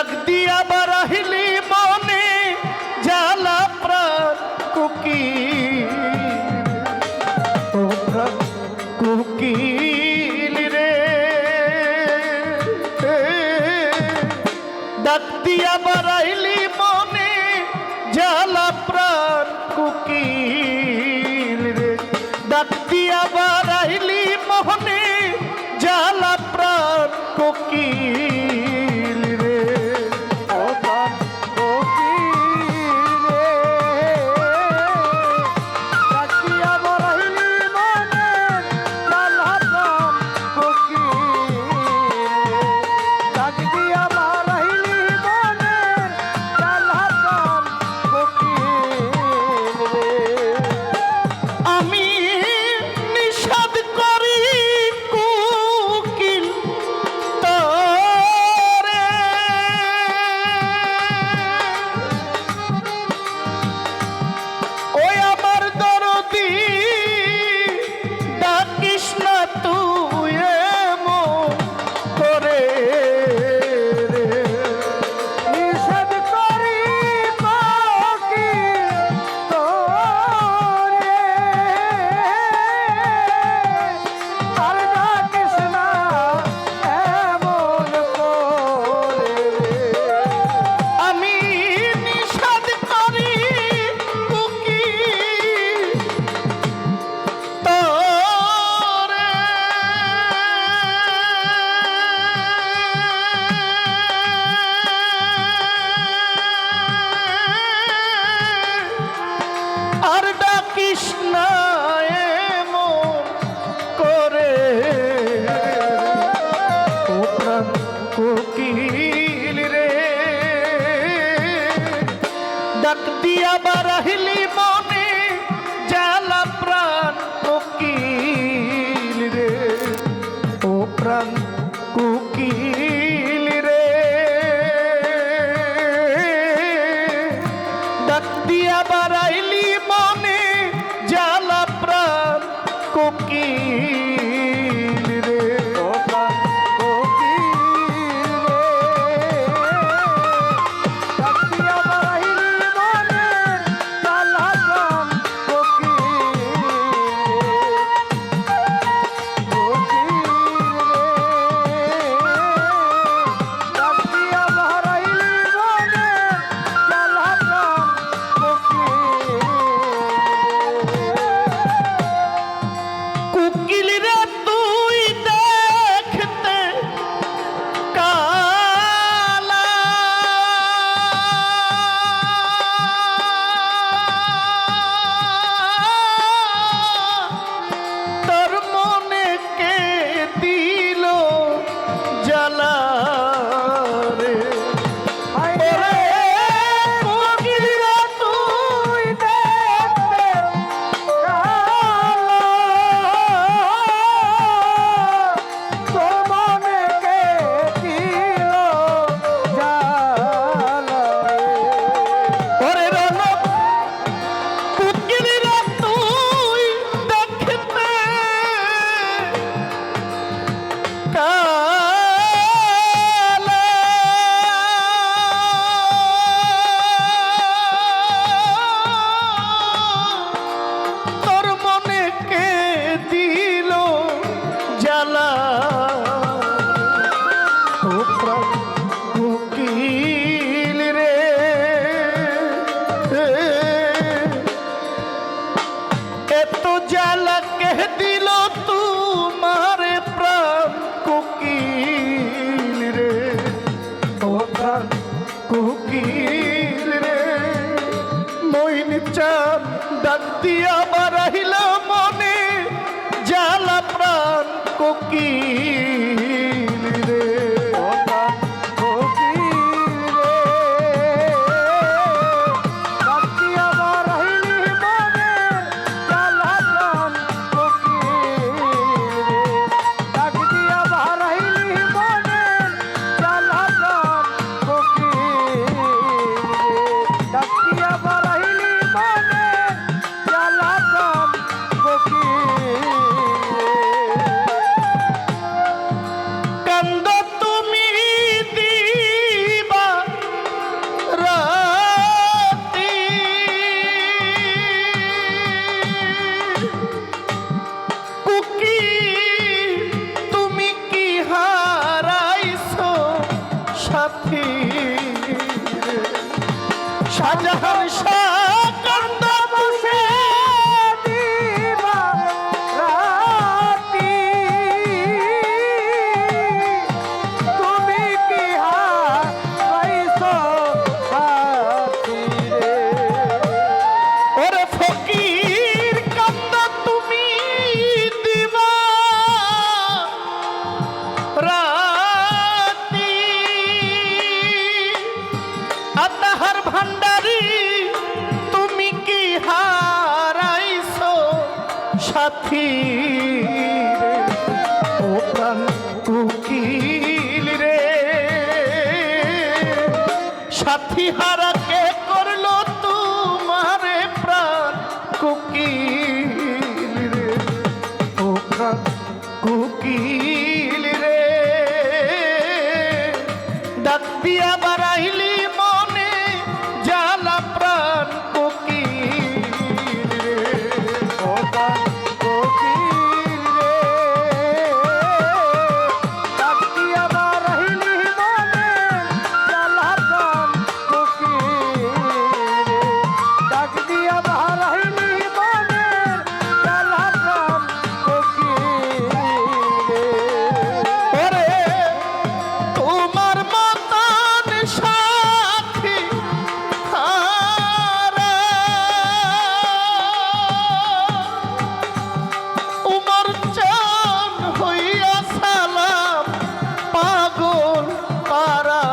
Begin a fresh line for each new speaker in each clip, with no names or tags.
ডাক দিয়া বারাহিলি মনে জ্বালা প্রাণ কোকিল ও প্রাণ কোকিল রে ডাক দিয়া বারাহিলি মনে জ্বালা প্রাণ কোকিল রে ডাক দিয়া বারাহিলি মনে জ্বালা প্রাণ কোকিল রে ও প্রাণ কোকিল রে ডাক দিয়া বারাহিলি মনে জ্বালা প্রাণ কোকিল ডাক দিয়া বারাহিলি মনে জ্বালা প্রাণ কোকিল রে আমি নিষাদ করি কোকিল তোরে ওই আমার দরদি ডাকিস না তুই এমন করে রে নিষেধ করি কোকিল তোরে আর ডাকিস না এমন করে আমি নিষেধ করি কোকিল তোরে আর ডাকিস না এমন করে ও প্রাণ কোকিল রে ডাক দিয়া বারাহিলি মনে জ্বালা প্রাণ কোকিল রে ও প্রাণ কোকিল রে ডাক দিয়া বারাহিলি মনে জ্বালা প্রাণ কোকিল রে ও প্রাণ কোকিল রে ডাক দিয়া বারাহিলি মনে জ্বালা প্রাণ কোকিল ডাক দিয়া বারাহিলি মনে জ্বালা প্রাণ কোকিল রে তুই দেখতে কালা তোর মনে কে দিল জ্বালা রে ওরে কোকিল রে তুই দেখতে কালা তোর মনে কে দিল জ্বালা রে ওরে রনক কোকিল রে তুই দেখতে কালা তোর মনে কে দিল জ্বালা ও প্রাণ কোকিল রে এত জ্বালা কে দিল তোমার প্রাণ কোকিল রে ও প্রাণ কোকিল রে মইন চাঁদ ডাক দিয়া বারাহিল মনে জ্বালা প্রাণ কোকিল রে ও প্রাণ কোকিল রে ডাক দিয়া বারাহিলি মনে জ্বালা প্রাণ কোকিল রে ডাক দিয়া বারাহিলি মনে জ্বালা প্রাণ কোকিল রে ডাক দিয়া বারাহিলি মনে জ্বালা প্রাণ কোকিল রে
শাহজাহান শাহ কান্দা বসে
দিবা রাতি তুমি কি হারাইছো সাথী রে
ওরে ফকির কান্দা তুমি দিবা রাতি আতাহার ভান্ডারি তুমি কি হারাইছো সাথী রে ও প্রাণ কুকিল রে সাথী হারা কে করলো তোমারে প্রাণ কুকিল রে ও প্রাণ কুকিল রে ডাক দিয়া বাড়াইলি মনে জ্বালা প্রাণ কুকিল রে
ও প্রাণ কোকিল রে ডাক দিয়া বারাইলি মনে জ্বালা প্রাণ কোকিল রে ডাক দিয়া বারাইলি মনে জ্বালা প্রাণ কোকিল রে
ওরে তোমার মতন সাথী হারা উমর চান হইয়া সালাম পাগল পারা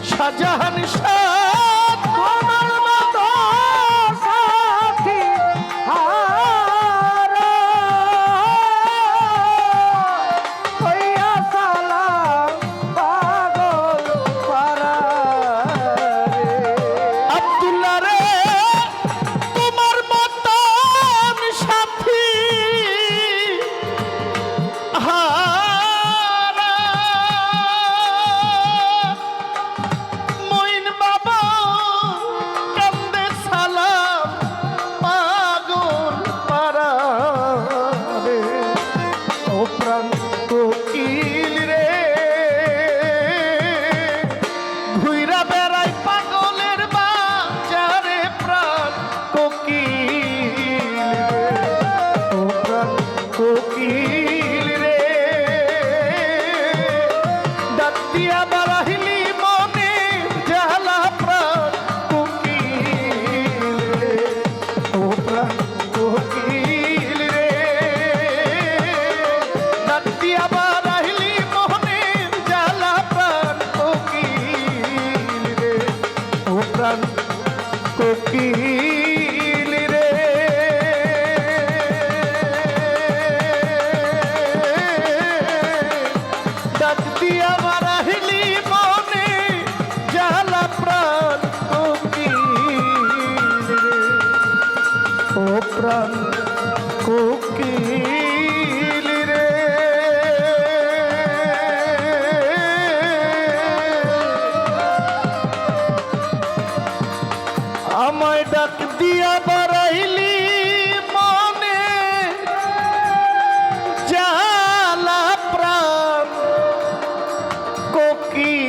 শাহজাহান শাহ
তোমার মতো সাথী হারা হইয়া সালাম পাগল পারা রে
আব্দুল্লাহ রে তোমার মতন সাথী হারা মইন বাবা কান্দে সালাম পাগল পারা রে ও প্রাণ কোকিল রে ঘুইরা বেড়াই পাগলের বাজারে প্রাণ কোকিল রে ও প্রাণ কোকিল রে ডাক দিয়া বাড়াইলি মনে জ্বালা প্রাণ কোকিল রে ও প্রাণ কোকিল রে ডাক দিয়া বাড়াইলি মনে জ্বালা প্রাণ কোকিল রে ও প্রাণ কোকিল রে ডাক দিয়া বাড়াইলি মনে জ্বালা প্রাণ কোকিল রে ও প্রাণ কোকিল রে আমায় ডাক দিয়া বাড়াইলি মনে জ্বালা প্রাণ কোকিল